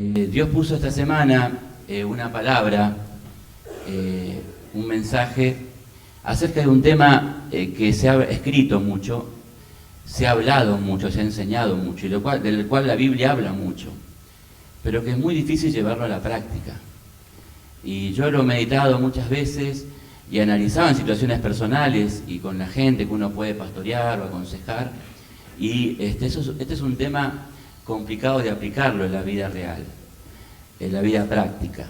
Dios puso esta semana una palabra, un mensaje acerca de un tema que se ha escrito mucho, se ha hablado mucho, se ha enseñado mucho, y del cual la Biblia habla mucho, pero que es muy difícil llevarlo a la práctica. Y yo lo he meditado muchas veces y analizado en situaciones personales y con la gente que uno puede pastorear o aconsejar, y este es un tema complicado de aplicarlo en la vida real, en la vida práctica.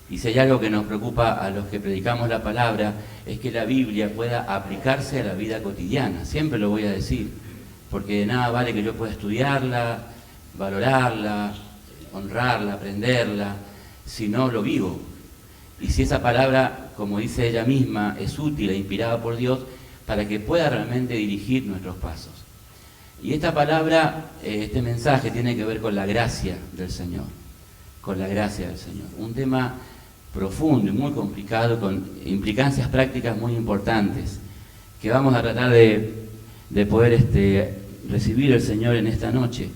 Y si hay algo que nos preocupa a los que predicamos la palabra, es que la Biblia pueda aplicarse a la vida cotidiana. Siempre lo voy a decir, porque de nada vale que yo pueda estudiarla, valorarla, honrarla, aprenderla, si no lo vivo. Y si esa palabra, como dice ella misma, es útil e inspirada por Dios para que pueda realmente dirigir nuestros pasos. Y esta palabra, este mensaje tiene que ver con la gracia del Señor, con la gracia del Señor. Un tema profundo y muy complicado, con implicancias prácticas muy importantes, que vamos a tratar de poder recibir el Señor en esta noche.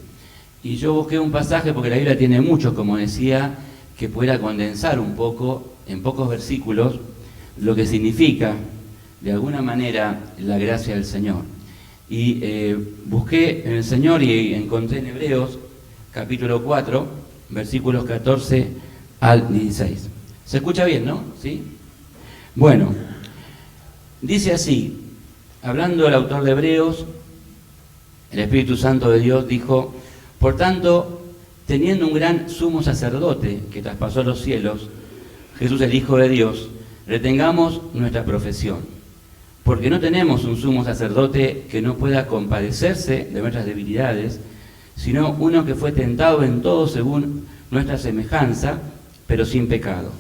Y yo busqué un pasaje, porque la Biblia tiene mucho, como decía, que pueda condensar un poco, en pocos versículos, lo que significa, de alguna manera, la gracia del Señor. Y busqué en el Señor y encontré en Hebreos, capítulo 4, versículos 14 al 16. ¿Se escucha bien, no? ¿Sí? Bueno, dice así, hablando el autor de Hebreos, el Espíritu Santo de Dios dijo: por tanto, teniendo un gran sumo sacerdote que traspasó los cielos, Jesús el Hijo de Dios, retengamos nuestra profesión. Porque no tenemos un sumo sacerdote que no pueda compadecerse de nuestras debilidades, sino uno que fue tentado en todo según nuestra semejanza, pero sin pecado.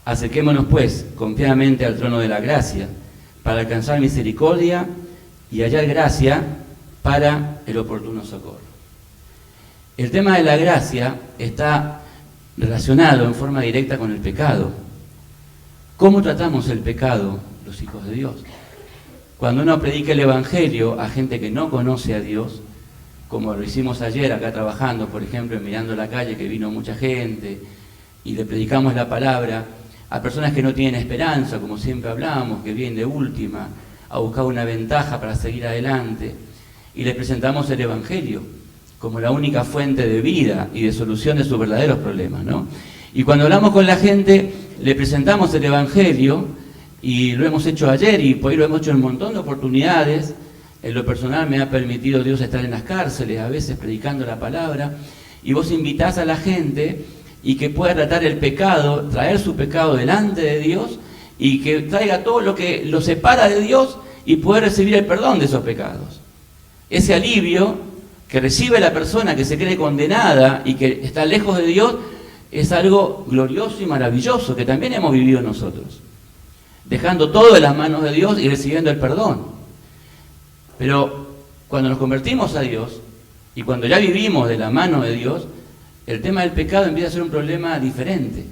Acerquémonos pues confiadamente al trono de la gracia, para alcanzar misericordia y hallar gracia para el oportuno socorro. El tema de la gracia está relacionado en forma directa con el pecado. ¿Cómo tratamos el pecado los hijos de Dios? Cuando uno predica el Evangelio a gente que no conoce a Dios, como lo hicimos ayer acá trabajando, por ejemplo, en Mirando la Calle, que vino mucha gente, y le predicamos la palabra a personas que no tienen esperanza, como siempre hablamos, que vienen de última, a buscar una ventaja para seguir adelante, y les presentamos el Evangelio como la única fuente de vida y de solución de sus verdaderos problemas, ¿no? Y cuando hablamos con la gente, le presentamos el Evangelio, y lo hemos hecho ayer, y por ahí lo hemos hecho en un montón de oportunidades. En lo personal me ha permitido Dios estar en las cárceles, a veces predicando la palabra, y vos invitás a la gente y que pueda tratar el pecado, traer su pecado delante de Dios, y que traiga todo lo que lo separa de Dios y poder recibir el perdón de esos pecados. Ese alivio que recibe la persona que se cree condenada y que está lejos de Dios es algo glorioso y maravilloso que también hemos vivido nosotros, dejando todo en las manos de Dios y recibiendo el perdón. Pero cuando nos convertimos a Dios y cuando ya vivimos de la mano de Dios, el tema del pecado empieza a ser un problema diferente,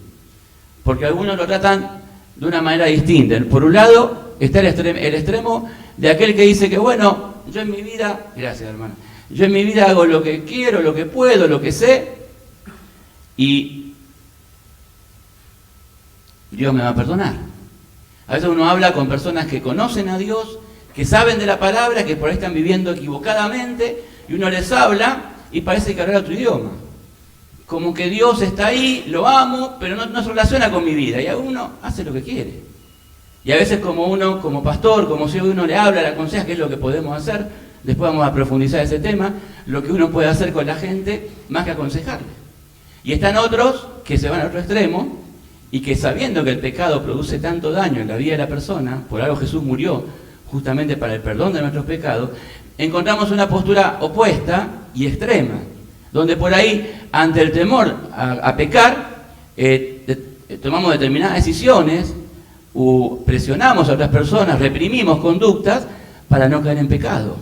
porque algunos lo tratan de una manera distinta. Por un lado está el extremo de aquel que dice que, bueno, yo en mi vida, gracias hermano, yo en mi vida hago lo que quiero, lo que puedo, lo que sé, y Dios me va a perdonar. A veces uno habla con personas que conocen a Dios, que saben de la palabra, que por ahí están viviendo equivocadamente, y uno les habla y parece que habla otro idioma. Como que Dios está ahí, lo amo, pero no se relaciona con mi vida. Y a uno hace lo que quiere. Y a veces como uno, como pastor, como si uno le habla, le aconseja qué es lo que podemos hacer, después vamos a profundizar ese tema, lo que uno puede hacer con la gente, más que aconsejarle. Y están otros que se van al otro extremo, y que sabiendo que el pecado produce tanto daño en la vida de la persona, por algo Jesús murió justamente para el perdón de nuestros pecados, encontramos una postura opuesta y extrema, donde por ahí, ante el temor a pecar, tomamos determinadas decisiones, presionamos a otras personas, reprimimos conductas para no caer en pecado.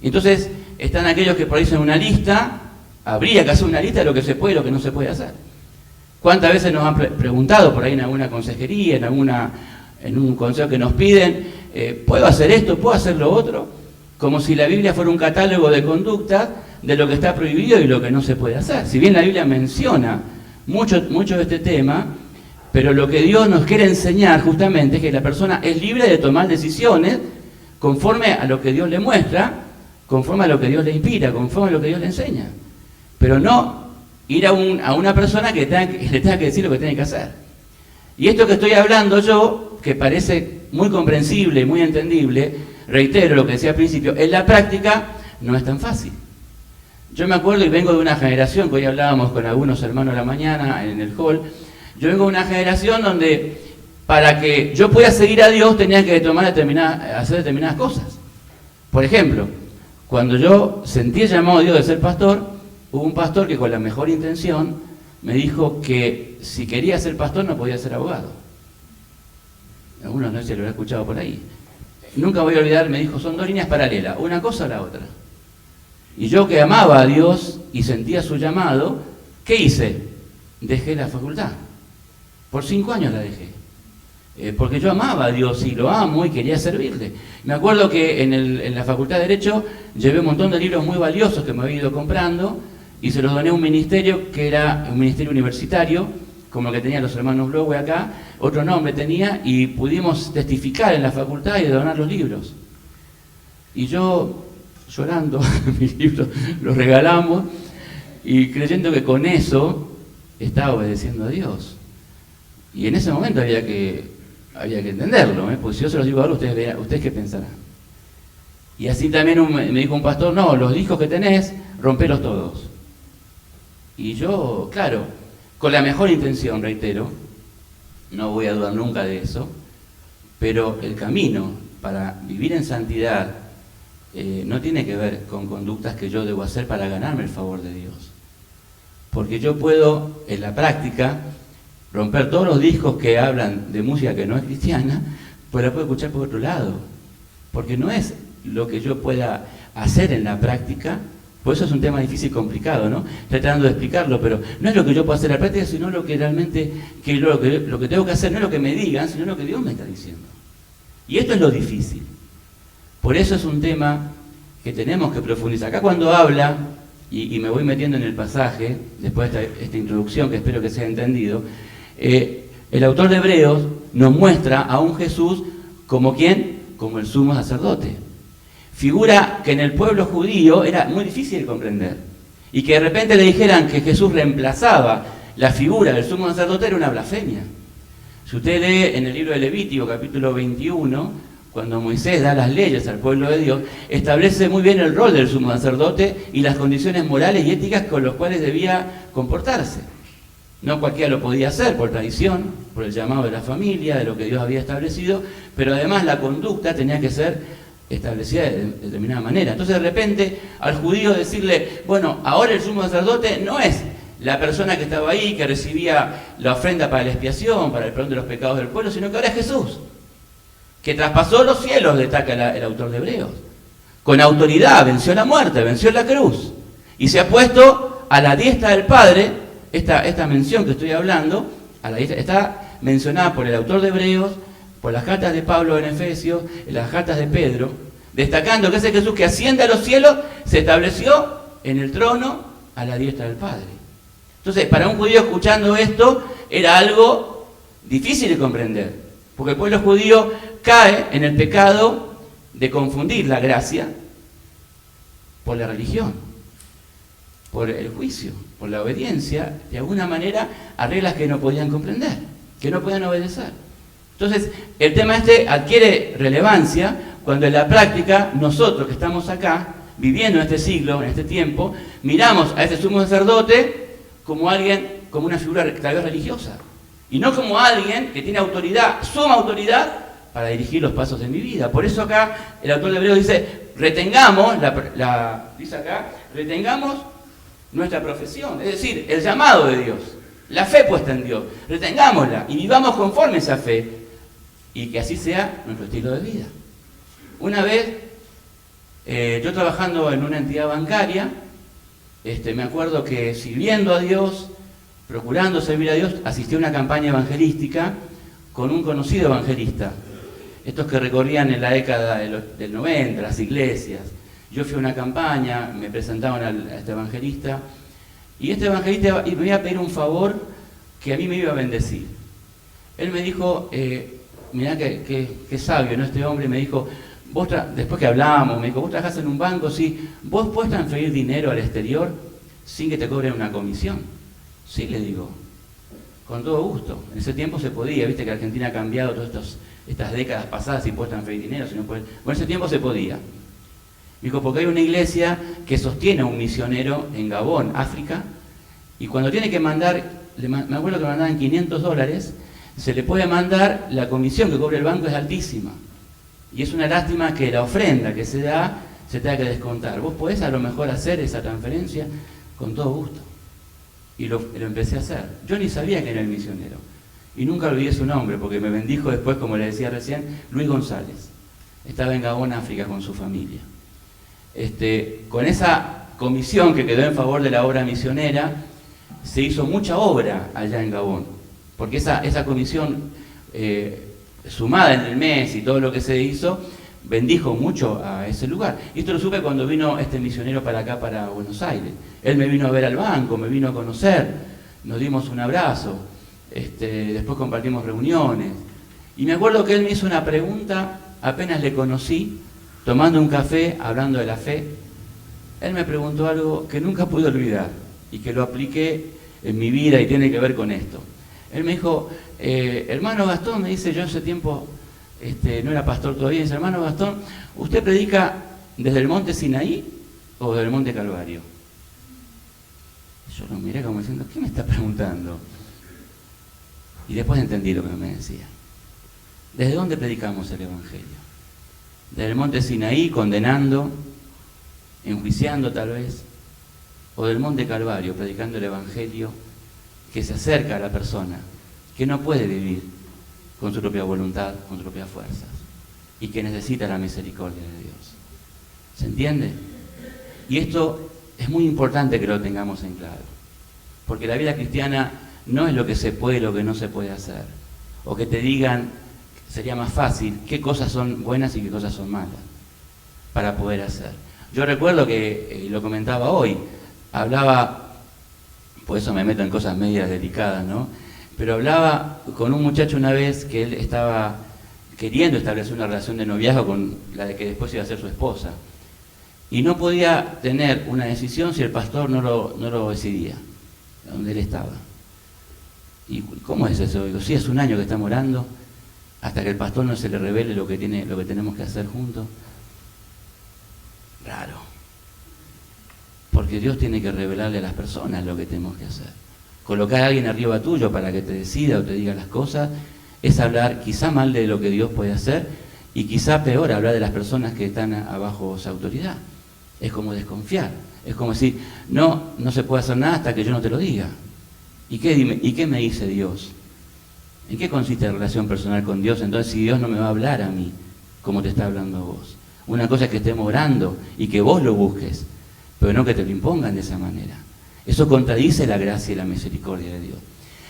Entonces están aquellos que por ahí hacen una lista, habría que hacer una lista de lo que se puede y lo que no se puede hacer. ¿Cuántas veces nos han preguntado por ahí en alguna consejería, en un consejo que nos piden, ¿puedo hacer esto? ¿Puedo hacer lo otro? Como si la Biblia fuera un catálogo de conductas de lo que está prohibido y lo que no se puede hacer. Si bien la Biblia menciona mucho de este tema, pero lo que Dios nos quiere enseñar justamente es que la persona es libre de tomar decisiones conforme a lo que Dios le muestra, conforme a lo que Dios le inspira, conforme a lo que Dios le enseña. Pero no ir a una persona que le tenga que decir lo que tiene que hacer. Y esto que estoy hablando yo, que parece muy comprensible y muy entendible, reitero lo que decía al principio, en la práctica no es tan fácil. Yo me acuerdo y vengo de una generación, que hoy hablábamos con algunos hermanos a la mañana en el hall, yo vengo de una generación donde para que yo pueda seguir a Dios tenía que hacer determinadas cosas. Por ejemplo, cuando yo sentí el llamado de Dios de ser pastor, hubo un pastor que con la mejor intención me dijo que si quería ser pastor no podía ser abogado. Algunos no sé si lo habrán escuchado por ahí. Nunca voy a olvidar, me dijo, son dos líneas paralelas, una cosa o la otra. Y yo que amaba a Dios y sentía su llamado, ¿qué hice? Dejé la facultad. Por 5 años la dejé. Porque yo amaba a Dios y lo amo y quería servirle. Me acuerdo que en la Facultad de Derecho llevé un montón de libros muy valiosos que me había ido comprando y se los doné a un ministerio que era un ministerio universitario, como el que tenían los hermanos Blowe acá, otro nombre tenía, y pudimos testificar en la facultad y donar los libros. Y yo, llorando, mis libros los regalamos, y creyendo que con eso estaba obedeciendo a Dios. Y en ese momento había que entenderlo, porque si yo se los digo ahora, ustedes qué pensarán. Y así también me dijo un pastor, no, los discos que tenés, rompelos todos. Y yo, claro, con la mejor intención, reitero, no voy a dudar nunca de eso, pero el camino para vivir en santidad no tiene que ver con conductas que yo debo hacer para ganarme el favor de Dios. Porque yo puedo, en la práctica, romper todos los discos que hablan de música que no es cristiana, pues la puedo escuchar por otro lado. Porque no es lo que yo pueda hacer en la práctica. Por eso es un tema difícil y complicado, ¿no? Tratando de explicarlo, pero no es lo que yo puedo hacer en la práctica, sino lo que realmente, lo que tengo que hacer, no es lo que me digan, sino lo que Dios me está diciendo. Y esto es lo difícil. Por eso es un tema que tenemos que profundizar. Acá cuando habla, y me voy metiendo en el pasaje, después de esta introducción que espero que sea entendido, el autor de Hebreos nos muestra a un Jesús como ¿quién? Como el sumo sacerdote. Figura que en el pueblo judío era muy difícil de comprender. Y que de repente le dijeran que Jesús reemplazaba la figura del sumo sacerdote era una blasfemia. Si usted lee en el libro de Levítico, capítulo 21, cuando Moisés da las leyes al pueblo de Dios, establece muy bien el rol del sumo sacerdote y las condiciones morales y éticas con las cuales debía comportarse. No cualquiera lo podía hacer por tradición, por el llamado de la familia, de lo que Dios había establecido, pero además la conducta tenía que ser establecida de determinada manera. Entonces de repente al judío decirle, bueno, ahora el sumo sacerdote no es la persona que estaba ahí, que recibía la ofrenda para la expiación, para el perdón de los pecados del pueblo, sino que ahora es Jesús, que traspasó los cielos, destaca el autor de Hebreos. Con autoridad venció la muerte, venció la cruz, y se ha puesto a la diestra del Padre. Esta mención que estoy hablando, está mencionada por el autor de Hebreos, por las cartas de Pablo en Efesios, en las cartas de Pedro, destacando que ese Jesús que asciende a los cielos se estableció en el trono a la diestra del Padre. Entonces, para un judío escuchando esto, era algo difícil de comprender, porque el pueblo judío cae en el pecado de confundir la gracia por la religión, por el juicio, por la obediencia, de alguna manera, a reglas que no podían comprender, que no podían obedecer. Entonces, el tema adquiere relevancia cuando en la práctica nosotros que estamos acá, viviendo en este siglo, en este tiempo, miramos a este sumo sacerdote como alguien, como una figura tal vez religiosa, y no como alguien que tiene autoridad, suma autoridad, para dirigir los pasos de mi vida. Por eso acá el autor de Hebreos dice, retengamos, dice acá, retengamos nuestra profesión, es decir, el llamado de Dios, la fe puesta en Dios, retengámosla y vivamos conforme a esa fe, y que así sea nuestro estilo de vida. Una vez, yo trabajando en una entidad bancaria, me acuerdo que sirviendo a Dios, procurando servir a Dios, asistí a una campaña evangelística con un conocido evangelista, estos que recorrían en la década del 90 las iglesias, Yo fui a una campaña, me presentaron a este evangelista, y este evangelista me iba a pedir un favor que a mí me iba a bendecir. Él me dijo, mirá qué sabio, ¿no? Este hombre me dijo, después que hablábamos, me dijo, ¿vos trabajás en un banco? Sí. ¿Vos podés transferir dinero al exterior sin que te cobren una comisión? Sí, le digo, con todo gusto. En ese tiempo se podía, viste que Argentina ha cambiado todas estas décadas pasadas, si puedes transferir dinero, si no puedes. Bueno, en ese tiempo se podía. Me dijo, porque hay una iglesia que sostiene a un misionero en Gabón, África, y cuando tiene que mandar, me acuerdo que mandaban $500, se le puede mandar, la comisión que cobra el banco es altísima. Y es una lástima que la ofrenda que se da se tenga que descontar. Vos podés a lo mejor hacer esa transferencia con todo gusto. Y lo empecé a hacer. Yo ni sabía que era el misionero. Y nunca olvidé su nombre, porque me bendijo después, como le decía recién, Luis González. Estaba en Gabón, África, con su familia. Con esa comisión que quedó en favor de la obra misionera, se hizo mucha obra allá en Gabón. Porque esa comisión, sumada en el mes y todo lo que se hizo, bendijo mucho a ese lugar. Y esto lo supe cuando vino este misionero para acá, para Buenos Aires. Él me vino a ver al banco, me vino a conocer, nos dimos un abrazo, después compartimos reuniones. Y me acuerdo que él me hizo una pregunta, apenas le conocí, tomando un café, hablando de la fe. Él me preguntó algo que nunca pude olvidar y que lo apliqué en mi vida y tiene que ver con esto. Él me dijo, hermano Gastón, me dice, yo ese tiempo no era pastor todavía, dice, hermano Gastón, ¿usted predica desde el monte Sinaí o desde el monte Calvario? Yo lo miré como diciendo, ¿qué me está preguntando? Y después entendí lo que me decía. ¿Desde dónde predicamos el Evangelio? ¿Desde el monte Sinaí, condenando, enjuiciando tal vez? ¿O del monte Calvario, predicando el Evangelio que se acerca a la persona, que no puede vivir con su propia voluntad, con sus propias fuerzas, y que necesita la misericordia de Dios? ¿Se entiende? Y esto es muy importante que lo tengamos en claro, porque la vida cristiana no es lo que se puede y lo que no se puede hacer, o que te digan, sería más fácil, qué cosas son buenas y qué cosas son malas, para poder hacer. Yo recuerdo que, lo comentaba hoy, hablaba, por eso me meto en cosas medias delicadas, ¿no? Pero hablaba con un muchacho una vez que él estaba queriendo establecer una relación de noviazgo con la de que después iba a ser su esposa. Y no podía tener una decisión si el pastor no lo decidía, donde él estaba. ¿Y cómo es eso? Digo, sí, es un año que estamos orando, hasta que el pastor no se le revele lo que tenemos que hacer juntos. Raro. Porque Dios tiene que revelarle a las personas lo que tenemos que hacer. Colocar a alguien arriba tuyo para que te decida o te diga las cosas es hablar quizá mal de lo que Dios puede hacer y quizá peor, hablar de las personas que están abajo su autoridad. Es como desconfiar. Es como decir, no se puede hacer nada hasta que yo no te lo diga. ¿Y qué me dice Dios? ¿En qué consiste la relación personal con Dios? Entonces, si Dios no me va a hablar a mí, como te está hablando a vos. Una cosa es que estemos orando y que vos lo busques, pero no que te lo impongan de esa manera. Eso contradice la gracia y la misericordia de Dios.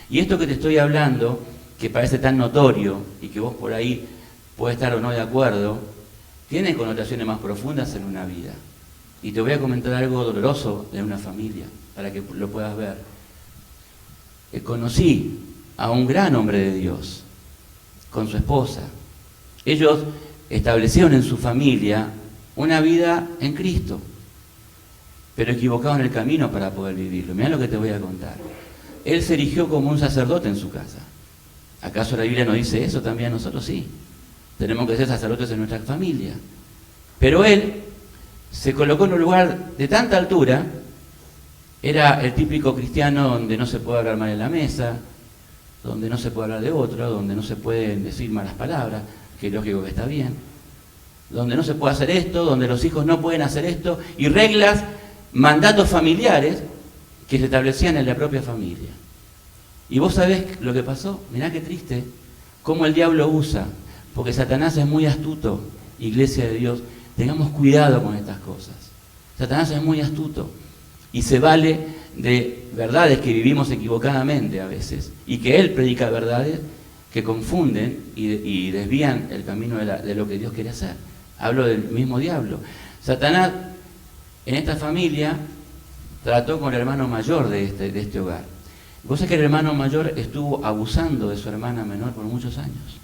Y esto que te estoy hablando, que parece tan notorio y que vos por ahí puedes estar o no de acuerdo, tiene connotaciones más profundas en una vida. Y te voy a comentar algo doloroso de una familia, para que lo puedas ver. Conocí a un gran hombre de Dios, con su esposa. Ellos establecieron en su familia una vida en Cristo, pero equivocaron el camino para poder vivirlo. Mirá lo que te voy a contar. Él se erigió como un sacerdote en su casa. ¿Acaso la Biblia no dice eso? También nosotros sí. Tenemos que ser sacerdotes en nuestra familia. Pero él se colocó en un lugar de tanta altura, era el típico cristiano donde no se puede hablar mal en la mesa, donde no se puede hablar de otro, donde no se pueden decir malas palabras, que es lógico que está bien, donde no se puede hacer esto, donde los hijos no pueden hacer esto, y reglas, mandatos familiares que se establecían en la propia familia. Y vos sabés lo que pasó, mirá qué triste, cómo el diablo usa, porque Satanás es muy astuto, iglesia de Dios, tengamos cuidado con estas cosas. Satanás es muy astuto y se vale de verdades que vivimos equivocadamente a veces, y que él predica verdades que confunden y desvían el camino de lo que Dios quiere hacer. Hablo del mismo diablo. Satanás En esta familia trató con el hermano mayor de este hogar. Vos sabés que el hermano mayor estuvo abusando de su hermana menor por muchos años.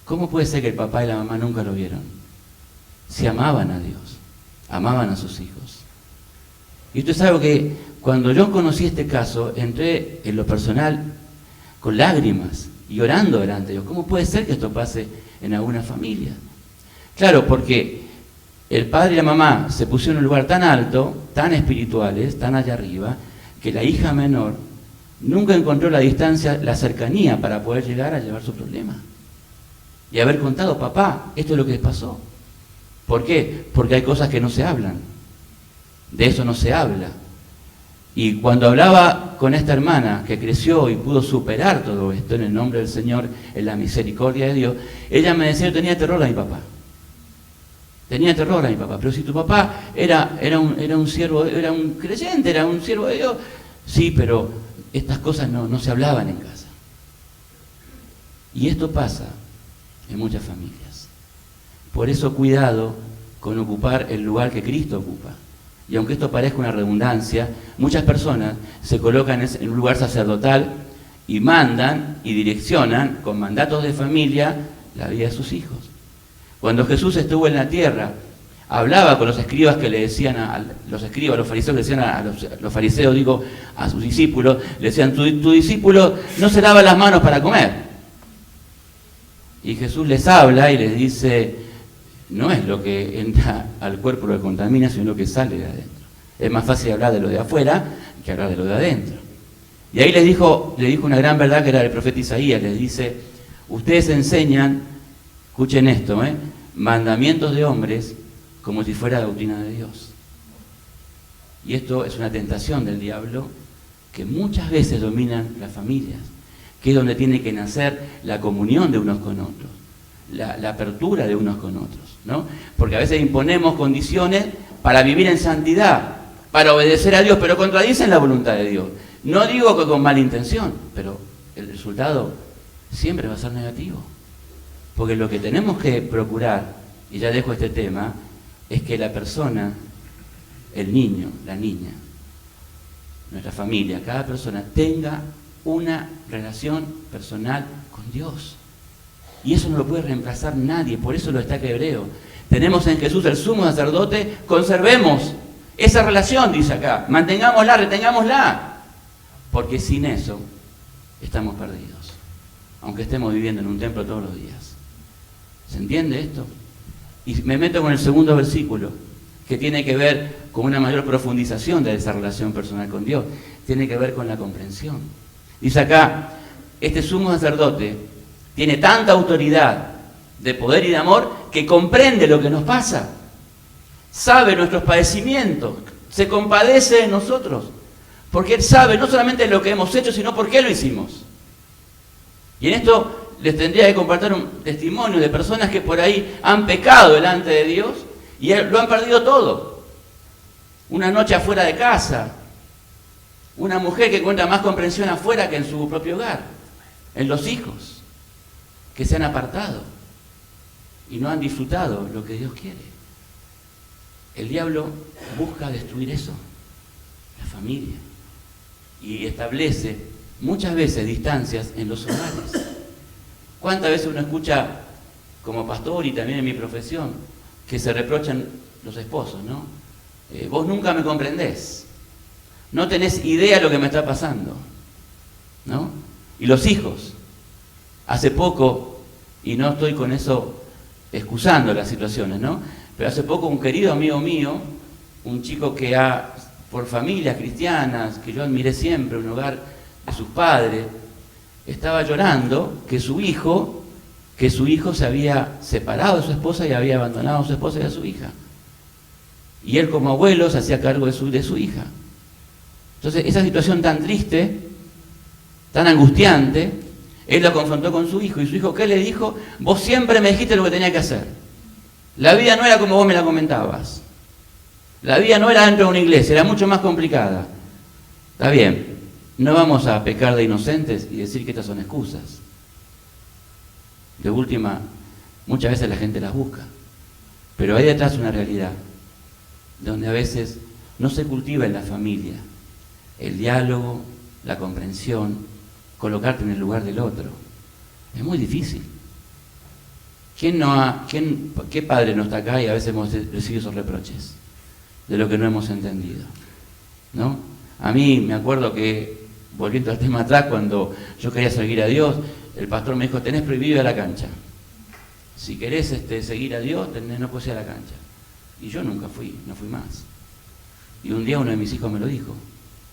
¿Cómo puede ser que el papá y la mamá nunca lo vieron? Si amaban a Dios, amaban a sus hijos. Y usted sabe que cuando yo conocí este caso, entré en lo personal con lágrimas y orando delante de Dios. ¿Cómo puede ser que esto pase en alguna familia? Claro, porque el padre y la mamá se pusieron en un lugar tan alto, tan espirituales, tan allá arriba, que la hija menor nunca encontró la distancia, la cercanía para poder llegar a llevar su problema. Y haber contado, papá, esto es lo que les pasó. ¿Por qué? Porque hay cosas que no se hablan. De eso no se habla. Y cuando hablaba con esta hermana que creció y pudo superar todo esto en el nombre del Señor, en la misericordia de Dios, ella me decía, yo tenía terror a mi papá. Tenía terror a mi papá. Pero si tu papá era un siervo, era un creyente, era un siervo de Dios. Sí, pero estas cosas no se hablaban en casa. Y esto pasa en muchas familias. Por eso cuidado con ocupar el lugar que Cristo ocupa. Y aunque esto parezca una redundancia, muchas personas se colocan en un lugar sacerdotal y mandan y direccionan con mandatos de familia la vida de sus hijos. Cuando Jesús estuvo en la tierra, hablaba con los escribas que le decían a los fariseos le decían a los fariseos, digo, a sus discípulos, le decían, tu discípulo no se lava las manos para comer. Y Jesús les habla y les dice, no es lo que entra al cuerpo lo que contamina, sino lo que sale de adentro. Es más fácil hablar de lo de afuera que hablar de lo de adentro. Y ahí le dijo una gran verdad que era el profeta Isaías, les dice, ustedes enseñan, escuchen esto, mandamientos de hombres como si fuera doctrina de Dios. Y esto es una tentación del diablo que muchas veces dominan las familias, que es donde tiene que nacer la comunión de unos con otros, la apertura de unos con otros, ¿no? Porque a veces imponemos condiciones para vivir en santidad, para obedecer a Dios, pero contradicen la voluntad de Dios. No digo que con mala intención, pero el resultado siempre va a ser negativo. Porque lo que tenemos que procurar, y ya dejo este tema, es que la persona, el niño, la niña, nuestra familia, cada persona tenga una relación personal con Dios. Y eso no lo puede reemplazar nadie, por eso lo destaca Hebreo. Tenemos en Jesús el sumo sacerdote, conservemos esa relación, dice acá, mantengámosla, retengámosla, porque sin eso estamos perdidos, aunque estemos viviendo en un templo todos los días. ¿Se entiende esto? Y me meto con el segundo versículo, que tiene que ver con una mayor profundización de esa relación personal con Dios, tiene que ver con la comprensión. Dice acá, este sumo sacerdote tiene tanta autoridad de poder y de amor que comprende lo que nos pasa, sabe nuestros padecimientos, se compadece de nosotros, porque Él sabe no solamente lo que hemos hecho, sino por qué lo hicimos. Y en esto les tendría que compartir un testimonio de personas que por ahí han pecado delante de Dios y lo han perdido todo. Una noche afuera de casa, una mujer que encuentra más comprensión afuera que en su propio hogar, en los hijos que se han apartado y no han disfrutado lo que Dios quiere. El diablo busca destruir eso, la familia, y establece muchas veces distancias en los hogares. ¿Cuántas veces uno escucha, como pastor y también en mi profesión, que se reprochan los esposos, ¿no? Vos nunca me comprendés, no tenés idea de lo que me está pasando, ¿no? Y los hijos, hace poco, y no estoy con eso excusando las situaciones, ¿no? Pero hace poco un querido amigo mío, un chico que por familias cristianas, que yo admiré siempre, un hogar de sus padres, estaba llorando que su hijo se había separado de su esposa y había abandonado a su esposa y a su hija. Y él como abuelo se hacía cargo de su hija. Entonces, esa situación tan triste, tan angustiante, él la confrontó con su hijo. Y su hijo, ¿qué le dijo? Vos siempre me dijiste lo que tenía que hacer. La vida no era como vos me la comentabas. La vida no era dentro de una iglesia, era mucho más complicada. Está bien, no vamos a pecar de inocentes y decir que estas son excusas. De última, muchas veces la gente las busca. Pero hay detrás una realidad. donde a veces no se cultiva en la familia el diálogo, la comprensión, colocarte en el lugar del otro. Es muy difícil. ¿Qué padre no está acá y a veces hemos recibido esos reproches de lo que no hemos entendido? ¿No? A mí me acuerdo que, volviendo al tema atrás, cuando yo quería seguir a Dios, el pastor me dijo, tenés prohibido ir a la cancha. Si querés seguir a Dios, no puedes ir a la cancha. Y yo nunca fui, no fui más. Y un día uno de mis hijos me lo dijo,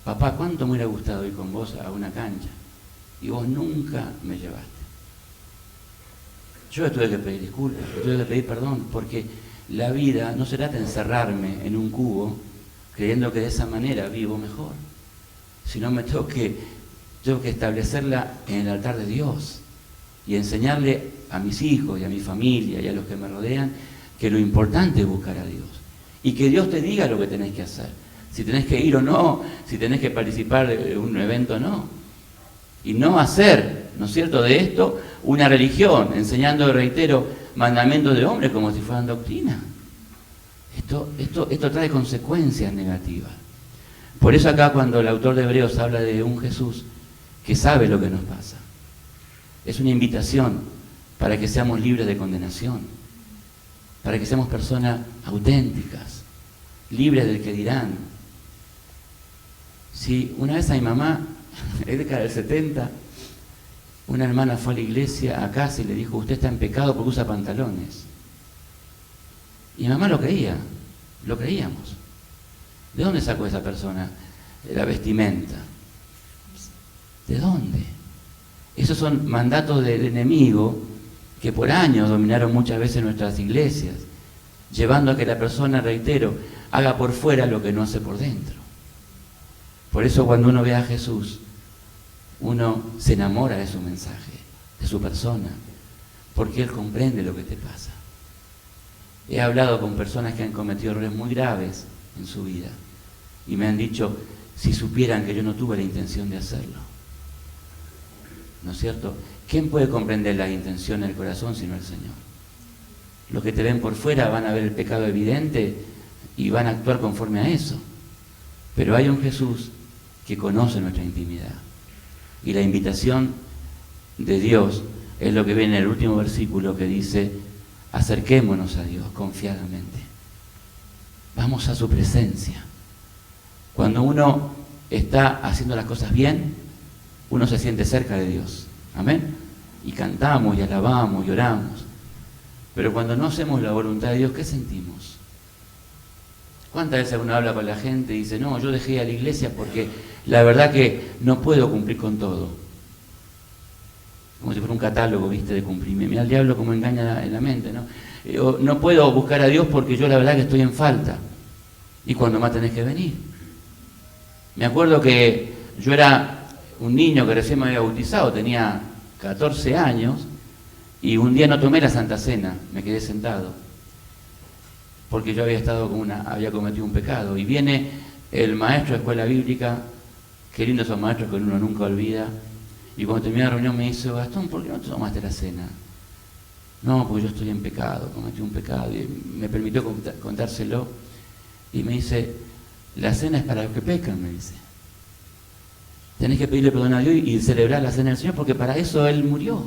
papá, ¿cuánto me hubiera gustado ir con vos a una cancha? Y vos nunca me llevaste. Yo le tuve que pedir disculpas, le tuve que pedir perdón, porque la vida no se trata de encerrarme en un cubo creyendo que de esa manera vivo mejor, sino me tengo que establecerla en el altar de Dios y enseñarle a mis hijos y a mi familia y a los que me rodean que lo importante es buscar a Dios y que Dios te diga lo que tenés que hacer, si tenés que ir o no, si tenés que participar de un evento o no, y no hacer, ¿no es cierto?, de esto una religión, enseñando, reitero, mandamientos de hombres como si fueran doctrina. Esto trae consecuencias negativas. Por eso acá cuando el autor de Hebreos habla de un Jesús que sabe lo que nos pasa, es una invitación para que seamos libres de condenación, para que seamos personas auténticas, libres del que dirán. Si una vez a mi mamá, en la década del 70, una hermana fue a la iglesia a casa y le dijo, usted está en pecado porque usa pantalones. Y mi mamá lo creía, lo creíamos. ¿De dónde sacó esa persona la vestimenta? ¿De dónde? Esos son mandatos del enemigo que por años dominaron muchas veces nuestras iglesias, llevando a que la persona, reitero, haga por fuera lo que no hace por dentro. Por eso cuando uno ve a Jesús, uno se enamora de su mensaje, de su persona, porque Él comprende lo que te pasa. He hablado con personas que han cometido errores muy graves en su vida y me han dicho, si supieran que yo no tuve la intención de hacerlo. ¿No es cierto? ¿Quién puede comprender la intención del corazón sino el Señor? Los que te ven por fuera van a ver el pecado evidente y van a actuar conforme a eso. Pero hay un Jesús que conoce nuestra intimidad. Y la invitación de Dios es lo que viene en el último versículo que dice, acerquémonos a Dios confiadamente. Vamos a su presencia. Cuando uno está haciendo las cosas bien, uno se siente cerca de Dios. Amén. Y cantamos y alabamos y oramos. Pero cuando no hacemos la voluntad de Dios, ¿qué sentimos? ¿Cuántas veces uno habla con la gente y dice, no, yo dejé ir a la iglesia porque la verdad que no puedo cumplir con todo? Como si fuera un catálogo, ¿viste?, de cumplimiento. Mira el diablo como engaña en la mente, ¿no? No puedo buscar a Dios porque yo la verdad que estoy en falta. ¿Y cuando más tenés que venir? Me acuerdo que yo era un niño que recién me había bautizado, tenía 14 años, y un día no tomé la Santa Cena, me quedé sentado, porque yo había cometido un pecado. Y viene el maestro de escuela bíblica, qué lindo esos maestros que uno nunca olvida, y cuando terminé la reunión me dice, Gastón, ¿por qué no te tomaste la cena? No, porque yo estoy en pecado, cometí un pecado, y me permitió contárselo, y me dice, la cena es para los que pecan, me dice. Tenés que pedirle perdón a Dios y celebrar la cena del Señor, porque para eso Él murió.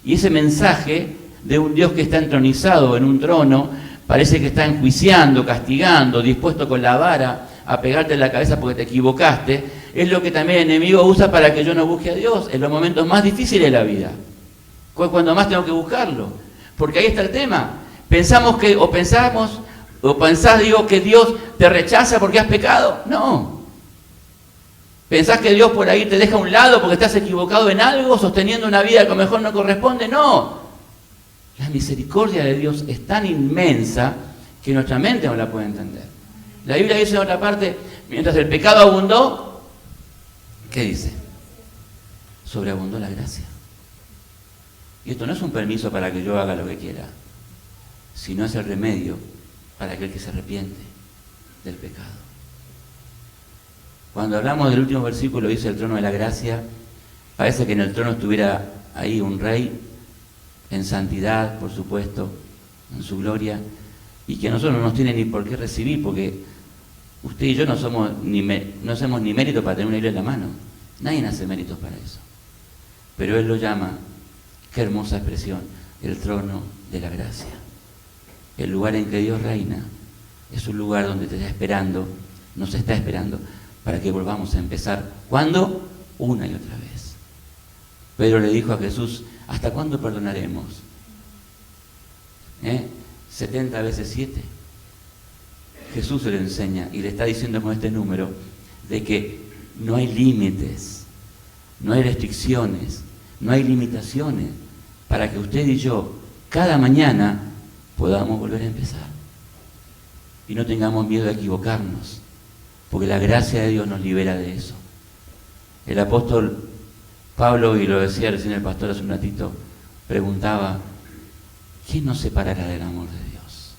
Y ese mensaje de un Dios que está entronizado en un trono, parece que está enjuiciando, castigando, dispuesto con la vara a pegarte en la cabeza porque te equivocaste, es lo que también el enemigo usa para que yo no busque a Dios en los momentos más difíciles de la vida. Cuando más tengo que buscarlo. Porque ahí está el tema. Pensás que Dios te rechaza porque has pecado. No. ¿Pensás que Dios por ahí te deja a un lado porque estás equivocado en algo, sosteniendo una vida que a lo mejor no corresponde? No. La misericordia de Dios es tan inmensa que nuestra mente no la puede entender. La Biblia dice en otra parte, mientras el pecado abundó, ¿qué dice? Sobreabundó la gracia. Y esto no es un permiso para que yo haga lo que quiera, sino es el remedio para aquel que se arrepiente del pecado. Cuando hablamos del último versículo, dice el trono de la gracia, parece que en el trono estuviera ahí un rey, en santidad, por supuesto, en su gloria, y que a nosotros no nos tiene ni por qué recibir, porque usted y yo no hacemos ni mérito para tener una Biblia en la mano. Nadie hace méritos para eso. Pero Él lo llama, qué hermosa expresión, el trono de la gracia. El lugar en que Dios reina es un lugar donde te está esperando, nos está esperando, para que volvamos a empezar. ¿Cuándo? Una y otra vez. Pedro le dijo a Jesús, ¿hasta cuándo perdonaremos? 70 veces 7. Jesús se lo enseña y le está diciendo con este número de que no hay límites, no hay restricciones, no hay limitaciones para que usted y yo cada mañana podamos volver a empezar y no tengamos miedo de equivocarnos, porque la gracia de Dios nos libera de eso. El apóstol Pablo, y lo decía recién el pastor hace un ratito, preguntaba, ¿quién nos separará del amor de Dios?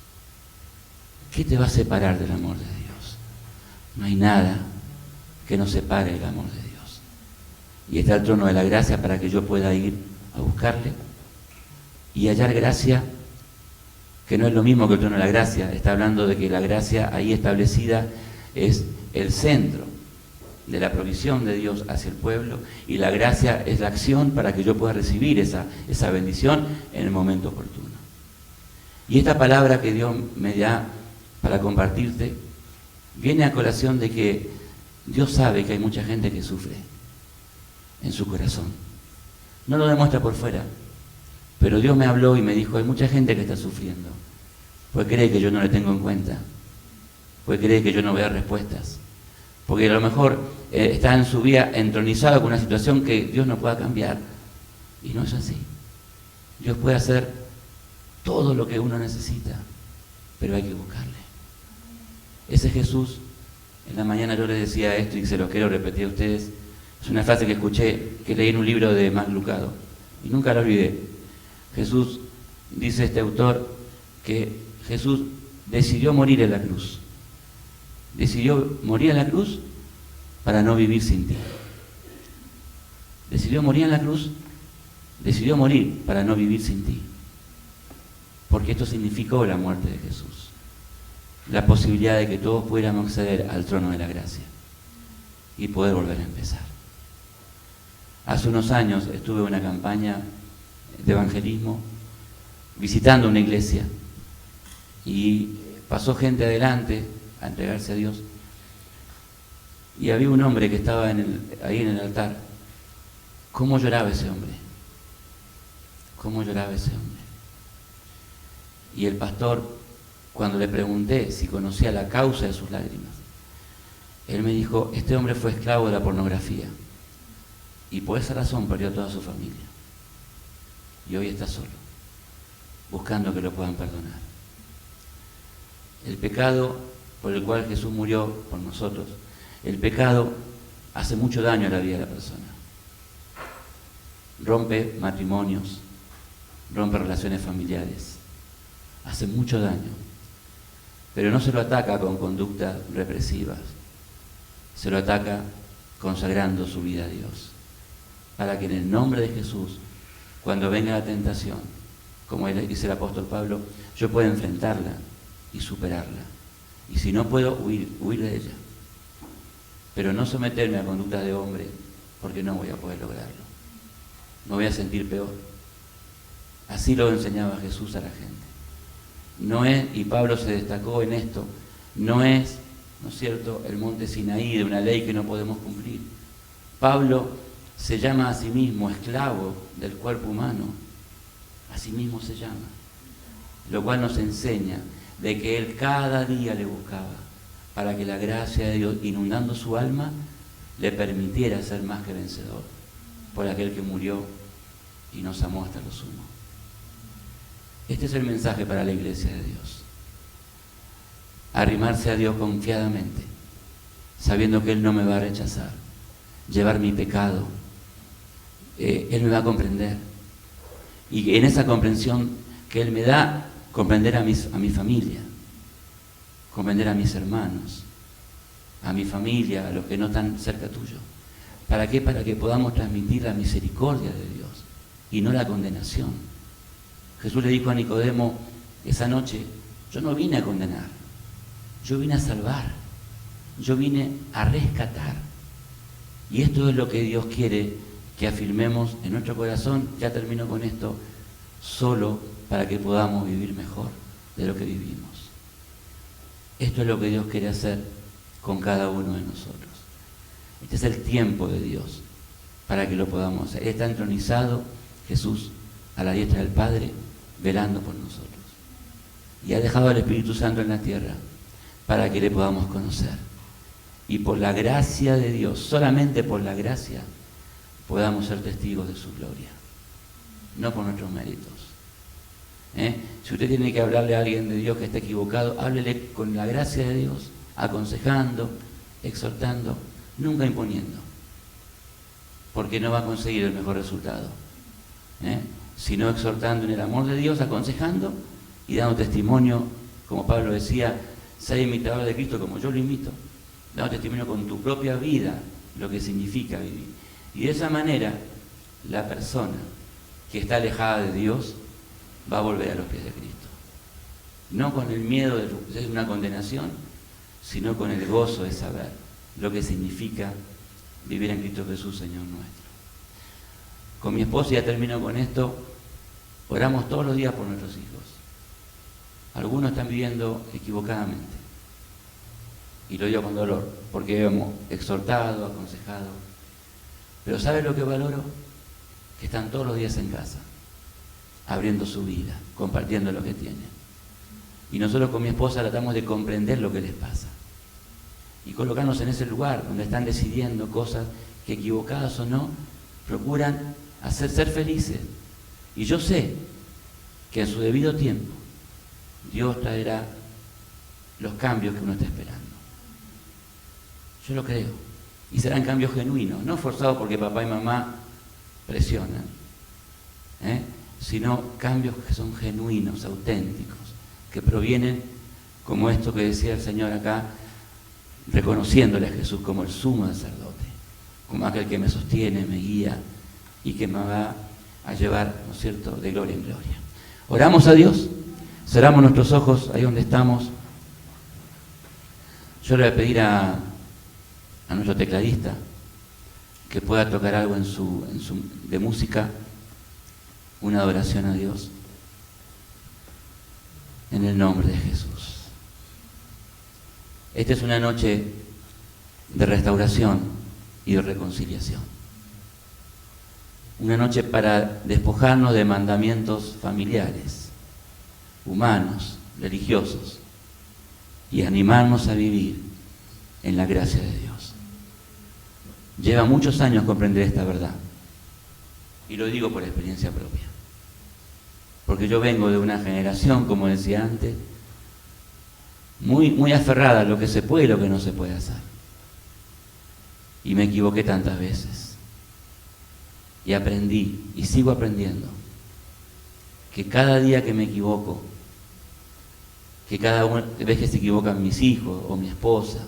¿Qué te va a separar del amor de Dios? No hay nada que nos separe del amor de Dios. Y está el trono de la gracia para que yo pueda ir a buscarle y hallar gracia, que no es lo mismo que el trono de la gracia. Está hablando de que la gracia ahí establecida es el centro de la provisión de Dios hacia el pueblo, y la gracia es la acción para que yo pueda recibir esa bendición en el momento oportuno. Y esta palabra que Dios me da para compartirte viene a colación de que Dios sabe que hay mucha gente que sufre en su corazón. No lo demuestra por fuera, pero Dios me habló y me dijo, hay mucha gente que está sufriendo, pues cree que yo no le tengo en cuenta, pues cree que yo no veo respuestas, porque a lo mejor está en su vida entronizado con una situación que Dios no pueda cambiar, y no es así. Dios puede hacer todo lo que uno necesita, pero hay que buscarle. Ese Jesús, en la mañana yo les decía esto y se lo quiero repetir a ustedes, es una frase que escuché, que leí en un libro de Max Lucado, y nunca lo olvidé. Jesús, dice este autor, que Jesús decidió morir en la cruz. Decidió morir en la cruz para no vivir sin ti. Decidió morir en la cruz, decidió morir para no vivir sin ti. Porque esto significó la muerte de Jesús. La posibilidad de que todos pudiéramos acceder al trono de la gracia y poder volver a empezar. Hace unos años estuve en una campaña de evangelismo visitando una iglesia y pasó gente adelante a entregarse a Dios, y había un hombre que estaba ahí en el altar. ¿Cómo lloraba ese hombre? ¿Cómo lloraba ese hombre? Y el pastor, cuando le pregunté si conocía la causa de sus lágrimas, él me dijo, este hombre fue esclavo de la pornografía y por esa razón perdió a toda su familia y hoy está solo, buscando que lo puedan perdonar. El pecado por el cual Jesús murió por nosotros, el pecado hace mucho daño a la vida de la persona. Rompe matrimonios, rompe relaciones familiares, hace mucho daño, pero no se lo ataca con conductas represivas, se lo ataca consagrando su vida a Dios, para que en el nombre de Jesús, cuando venga la tentación, como dice el apóstol Pablo, yo pueda enfrentarla y superarla. Y si no puedo, huir de ella. Pero no someterme a conductas de hombre, porque no voy a poder lograrlo. Me voy a sentir peor. Así lo enseñaba Jesús a la gente. No es, y Pablo se destacó en esto, no es, ¿no es cierto?, el monte Sinaí de una ley que no podemos cumplir. Pablo se llama a sí mismo esclavo del cuerpo humano. A sí mismo se llama. Lo cual nos enseña de que él cada día le buscaba para que la gracia de Dios, inundando su alma, le permitiera ser más que vencedor por aquel que murió y nos amó hasta lo sumo. Este es el mensaje para la iglesia de Dios. Arrimarse a Dios confiadamente, sabiendo que Él no me va a rechazar, llevar mi pecado, Él me va a comprender, y en esa comprensión que Él me da, comprender a mi familia, comprender a mis hermanos, a mi familia, a los que no están cerca tuyo. ¿Para qué? Para que podamos transmitir la misericordia de Dios y no la condenación. Jesús le dijo a Nicodemo esa noche, Yo no vine a condenar, yo vine a salvar, yo vine a rescatar. Y esto es lo que Dios quiere que afirmemos en nuestro corazón, ya termino con esto, solo para que podamos vivir mejor de lo que vivimos. Esto es lo que Dios quiere hacer con cada uno de nosotros. Este es el tiempo de Dios para que lo podamos hacer. Él está entronizado, Jesús, a la diestra del Padre, velando por nosotros. Y ha dejado al Espíritu Santo en la tierra para que le podamos conocer. Y por la gracia de Dios, solamente por la gracia, podamos ser testigos de su gloria. No por nuestros méritos. Si usted tiene que hablarle a alguien de Dios que está equivocado, háblele con la gracia de Dios, aconsejando, exhortando, nunca imponiendo. Porque no va a conseguir el mejor resultado. Sino exhortando en el amor de Dios, aconsejando y dando testimonio, como Pablo decía, ser imitador de Cristo como yo lo imito, dando testimonio con tu propia vida, lo que significa vivir. Y de esa manera, la persona que está alejada de Dios va a volver a los pies de Cristo. No con el miedo de una condenación, sino con el gozo de saber lo que significa vivir en Cristo Jesús, Señor nuestro. Con mi esposa, ya termino con esto, oramos todos los días por nuestros hijos. Algunos están viviendo equivocadamente. Y lo digo con dolor, porque hemos exhortado, aconsejado. Pero ¿sabe lo que valoro? Que están todos los días en casa, abriendo su vida, compartiendo lo que tienen. Y nosotros con mi esposa tratamos de comprender lo que les pasa. Y colocarnos en ese lugar donde están decidiendo cosas que, equivocadas o no, procuran hacer ser felices. Y yo sé que en su debido tiempo Dios traerá los cambios que uno está esperando. Yo lo creo. Y serán cambios genuinos, no forzados porque papá y mamá presionan, sino cambios que son genuinos, auténticos, que provienen, como esto que decía el Señor acá, reconociéndole a Jesús como el sumo sacerdote, como aquel que me sostiene, me guía y que me va a llevar, ¿no es cierto?, de gloria en gloria. Oramos a Dios, cerramos nuestros ojos ahí donde estamos. Yo le voy a pedir a nuestro tecladista que pueda tocar algo de música, una adoración a Dios, en el nombre de Jesús. Esta es una noche de restauración y de reconciliación. Una noche para despojarnos de mandamientos familiares, humanos, religiosos, y animarnos a vivir en la gracia de Dios. Lleva muchos años comprender esta verdad, y lo digo por experiencia propia, porque yo vengo de una generación, como decía antes, muy aferrada a lo que se puede y lo que no se puede hacer, y me equivoqué tantas veces, y aprendí, y sigo aprendiendo, que cada día que me equivoco, que cada vez que se equivocan mis hijos o mi esposa,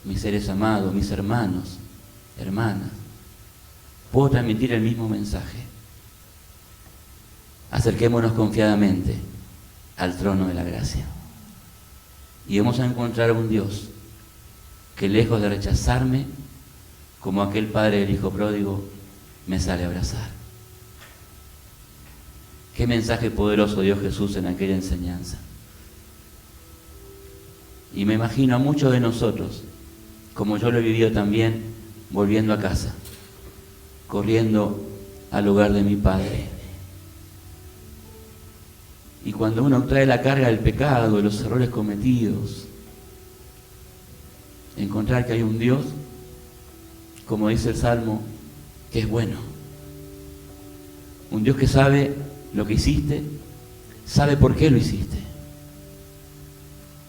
mis seres amados, mis hermanos, hermanas, puedo transmitir el mismo mensaje. Acerquémonos confiadamente al trono de la gracia y vamos a encontrar a un Dios que, lejos de rechazarme como aquel padre del hijo pródigo, me sale a abrazar. Qué mensaje poderoso dio Jesús en aquella enseñanza. Y me imagino a muchos de nosotros, como yo lo he vivido también, volviendo a casa, corriendo al hogar de mi Padre. Y cuando uno trae la carga del pecado, de los errores cometidos, encontrar que hay un Dios, como dice el Salmo, que es bueno. Un Dios que sabe lo que hiciste, sabe por qué lo hiciste.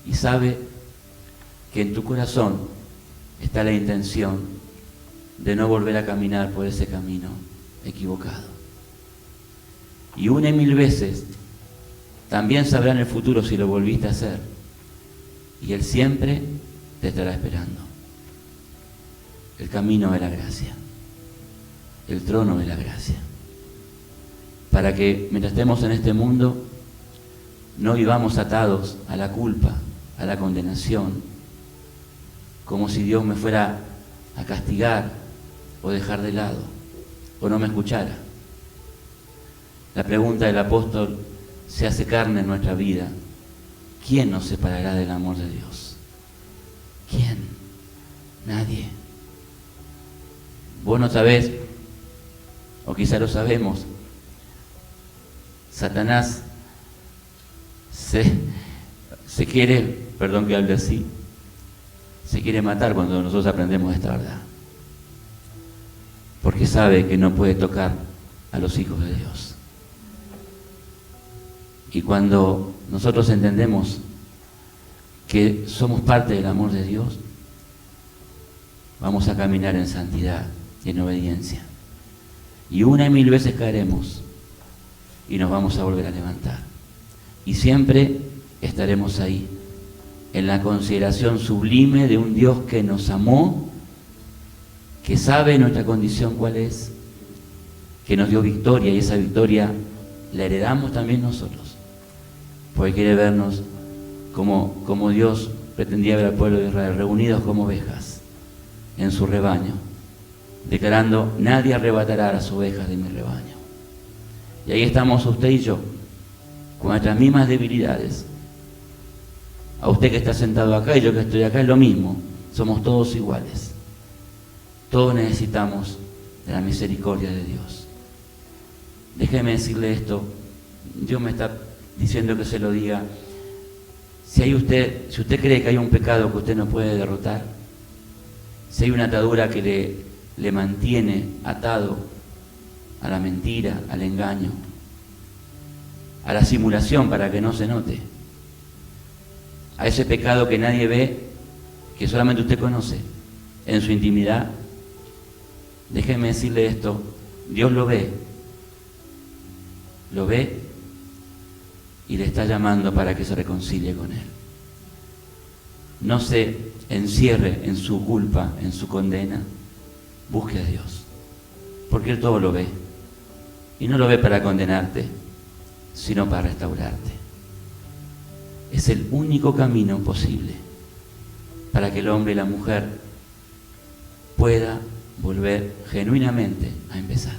Y sabe que en tu corazón está la intención de no volver a caminar por ese camino equivocado. Y una y mil veces también sabrá en el futuro si lo volviste a hacer. Y Él siempre te estará esperando. El camino de la gracia, el trono de la gracia, para que mientras estemos en este mundo no vivamos atados a la culpa, a la condenación, como si Dios me fuera a castigar o dejar de lado, o no me escuchara. La pregunta del apóstol se hace carne en nuestra vida. ¿Quién nos separará del amor de Dios? ¿Quién? Nadie. Vos no sabés, o quizá lo sabemos, Satanás se quiere, perdón que hable así, se quiere matar cuando nosotros aprendemos esta verdad. Porque sabe que no puede tocar a los hijos de Dios. Y cuando nosotros entendemos que somos parte del amor de Dios, vamos a caminar en santidad y en obediencia. Y una y mil veces caeremos y nos vamos a volver a levantar. Y siempre estaremos ahí, en la consideración sublime de un Dios que nos amó, que sabe nuestra condición cuál es, que nos dio victoria, y esa victoria la heredamos también nosotros, porque quiere vernos como Dios pretendía ver al pueblo de Israel, reunidos como ovejas en su rebaño, declarando: nadie arrebatará a las ovejas de mi rebaño. Y ahí estamos usted y yo, con nuestras mismas debilidades. A usted que está sentado acá y yo que estoy acá es lo mismo, somos todos iguales. Todos necesitamos de la misericordia de Dios. Déjeme decirle esto, Dios me está diciendo que se lo diga. Si usted cree que hay un pecado que usted no puede derrotar, si hay una atadura que le mantiene atado a la mentira, al engaño, a la simulación para que no se note, a ese pecado que nadie ve, que solamente usted conoce en su intimidad, déjeme decirle esto, Dios lo ve y le está llamando para que se reconcilie con Él. No se encierre en su culpa, en su condena, busque a Dios, porque Él todo lo ve, y no lo ve para condenarte, sino para restaurarte. Es el único camino posible para que el hombre y la mujer pueda volver genuinamente a empezar.